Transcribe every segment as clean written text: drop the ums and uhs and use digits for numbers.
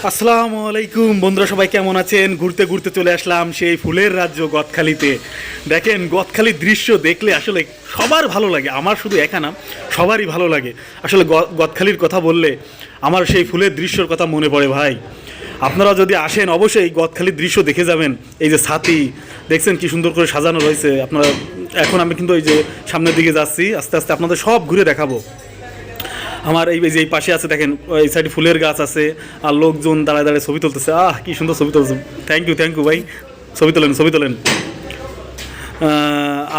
আসসালামু আলাইকুম বন্ধুরা, সবাই কেমন আছেন? ঘুরতে ঘুরতে চলে আসলাম সেই ফুলের রাজ্য গদখালিতে। দেখেন, গদখালির দৃশ্য দেখলে আসলে সবার ভালো লাগে, আমার শুধু একা না, সবারই ভালো লাগে। আসলে গদখালির কথা বললে আমার সেই ফুলের দৃশ্যর কথা মনে পড়ে ভাই। আপনারা যদি আসেন অবশ্যই গদখালির দৃশ্য দেখে যাবেন। এই যে ছাতি দেখছেন কি সুন্দর করে সাজানো রয়েছে। আপনারা এখন আমি কিন্তু এই যে সামনের দিকে যাচ্ছি, আস্তে আস্তে আপনাদের সব ঘুরে দেখাবো। আমার এই যে এই পাশে আছে দেখেন, এই সাইডে ফুলের গাছ আছে আর লোকজন দাঁড়ায় দাঁড়ায় ছবি তুলতেছে। কি সুন্দর ছবি তুলছে। থ্যাংক ইউ ভাই, ছবি তোলেন ছবি তোলেন।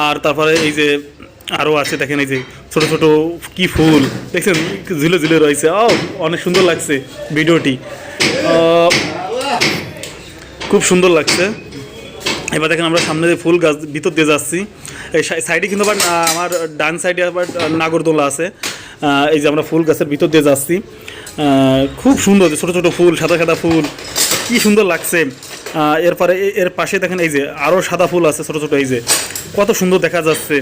আর তারপরে এই যে আরও আছে দেখেন, এই যে ছোট ছোট কি ফুল দেখছেন, ঝুলে ঝুলে রয়েছে। অনেক সুন্দর লাগছে ভিডিওটি, খুব সুন্দর লাগছে। এবার দেখেন আমরা সামনে যে ফুল গাছ ভিতর দিয়ে যাচ্ছি, এই সাইডে কিন্তু আবার আমার ডান সাইডে আবার নাগরদোলা আছে। এই যে আমরা ফুল গাছের ভিতর দিয়ে যাচ্ছি, খুব সুন্দর ছোটো ছোটো ফুল, সাদা সাদা ফুল, কি সুন্দর লাগছে। এরপরে এর পাশে দেখেন এই যে আরও সাদা ফুল আছে ছোটো ছোটো, এই যে কত সুন্দর দেখা যাচ্ছে।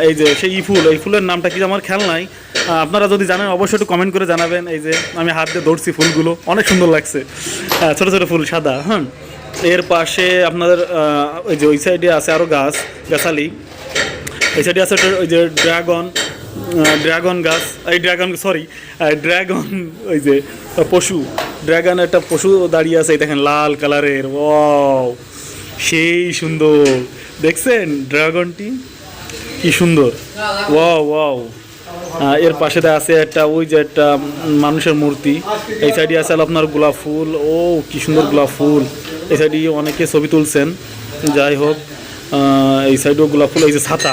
এই যে সেই ফুল, এই ফুলের নামটা কি আমার খেয়াল নাই, আপনারা যদি জানেন অবশ্যই একটু কমেন্ট করে জানাবেন। এই যে আমি হাত দিয়ে ধরছি ফুলগুলো, অনেক সুন্দর লাগছে, ছোটো ছোটো ফুল সাদা। এর পাশে আপনাদের ওই যে ওই সাইডে আছে আরও গাছালি। এই সাইডে আছে ওই যে ড্রাগন গাছ, এই ড্রাগন ওই যে পশু, ড্রাগন একটা পশু দাঁড়িয়ে আছে, এই দেখেন লাল কালারের। ওয়াও, সেই সুন্দর দেখছেন ড্রাগনটি, কি সুন্দর। Wow wow. এর পাশে আছে একটা ওই যে একটা মানুষের মূর্তি। এই সাইডে আছে আপনার গোলাপ ফুল, কি সুন্দর গোলাপ ফুল। এই সাইডে অনেকে ছবি তুলছেন। যাই হোক, এই সাইডেও গোলাপ ফুল। এই যে ছাতা,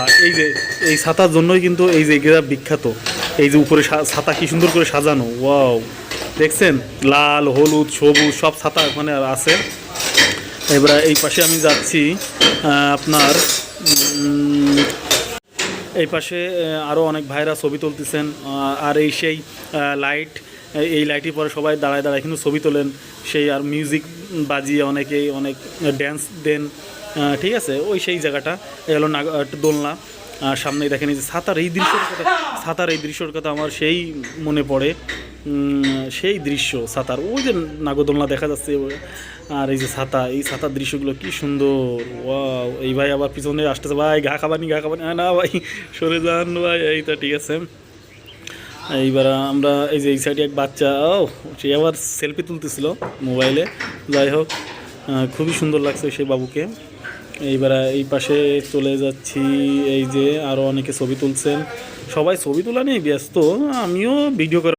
এই ছাতার জন্যই কিন্তু এই যে এগুলা বিখ্যাত। এই যে উপরে ছাতা কি সুন্দর করে সাজানো, ওয়াও দেখছেন, লাল হলুদ সবুজ সব ছাতা ওখানে আছে। এবার এই পাশে আমি যাচ্ছি আপনার এই পাশে আরও অনেক ভাইরা ছবি তুলতেছেন। আর এই সেই লাইট, এই লাইটের পরে সবাই দাঁড়ায় দাঁড়ায় কিন্তু ছবি তোলেন। সেই আর মিউজিক বাজিয়ে অনেকেই অনেক ড্যান্স দেন। ঠিক আছে, ওই সেই জায়গাটা এই হলো দোলনা। সামনেই দেখেন এই যে ছাতার এই দৃশ্যর কথা আমার সেই মনে পড়ে। সেই দৃশ্য ছাতার, ওই যে নাগরদোলনা দেখা যাচ্ছে, আর এই যে এই ছাতার দৃশ্যগুলো কি সুন্দর। ওয়াও, এই ভাই আবার পিছনে আসতেছে, ভাই ঘা খাবানি না ভাই, সরে যান ভাই। এইটা ঠিক আছে। এইবার আমরা এই যে এই সাইডে এক বাচ্চা, সে আবার সেলফি তুলতেছিল মোবাইলে। যাই হোক, খুবই সুন্দর লাগছে সেই বাবুকে। এইবার এই পাশে চলে যাচ্ছি, এই যে আরও অনেকে ছবি তুলছেন, সবাই ছবি তোলা নিয়ে ব্যস্ত, আমিও ভিডিও করার